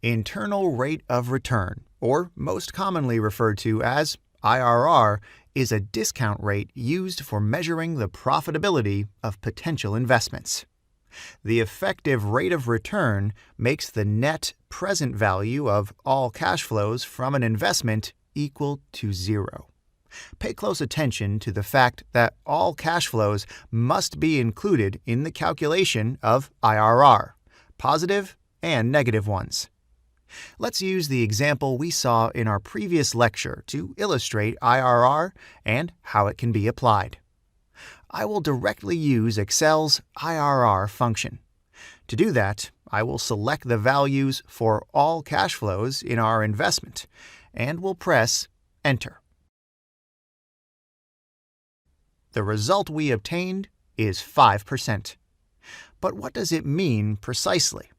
Internal rate of return, or most commonly referred to as IRR, is a discount rate used for measuring the profitability of potential investments. The effective rate of return makes the net present value of all cash flows from an investment equal to zero. Pay close attention to the fact that all cash flows must be included in the calculation of IRR, positive and negative ones. Let's use the example we saw in our previous lecture to illustrate IRR and how it can be applied. I will directly use Excel's IRR function. To do that, I will select the values for all cash flows in our investment and will press Enter. The result we obtained is 5%. But what does it mean precisely?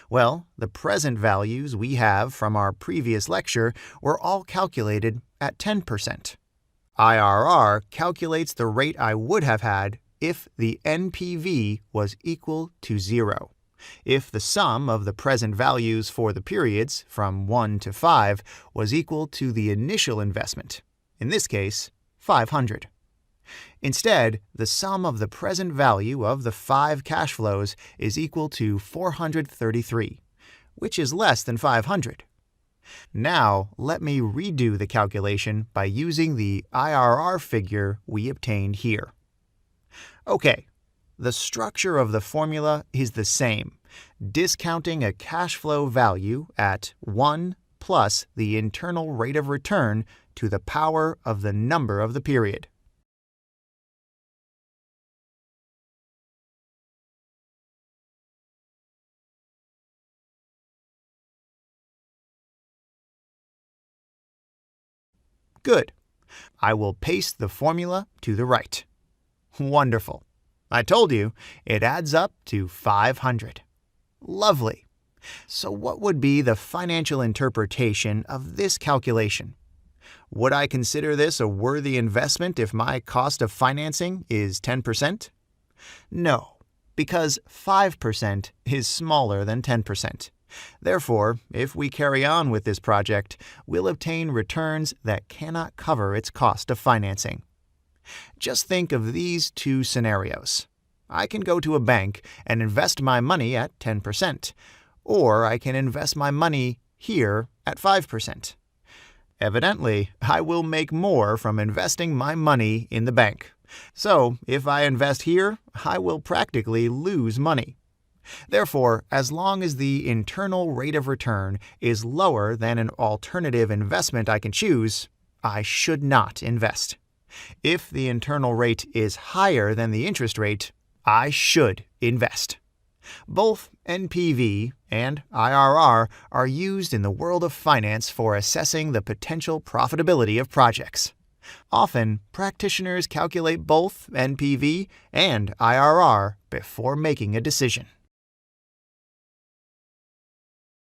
Well, the present values we have from our previous lecture were all calculated at 10%. IRR calculates the rate I would have had if the NPV was equal to 0, if the sum of the present values for the periods from 1 to 5 was equal to the initial investment, in this case, 500. Instead, the sum of the present value of the 5 cash flows is equal to 433, which is less than 500. Now, let me redo the calculation by using the IRR figure we obtained here. Okay, the structure of the formula is the same, discounting a cash flow value at 1 plus the internal rate of return to the power of the number of the period. Good. I will paste the formula to the right. Wonderful. I told you, it adds up to 500. Lovely. So what would be the financial interpretation of this calculation? Would I consider this a worthy investment if my cost of financing is 10%? No, because 5% is smaller than 10%. Therefore, if we carry on with this project, we'll obtain returns that cannot cover its cost of financing. Just think of these two scenarios. I can go to a bank and invest my money at 10%, or I can invest my money here at 5%. Evidently, I will make more from investing my money in the bank. So, if I invest here, I will practically lose money. Therefore, as long as the internal rate of return is lower than an alternative investment I can choose, I should not invest. If the internal rate is higher than the interest rate, I should invest. Both NPV and IRR are used in the world of finance for assessing the potential profitability of projects. Often, practitioners calculate both NPV and IRR before making a decision.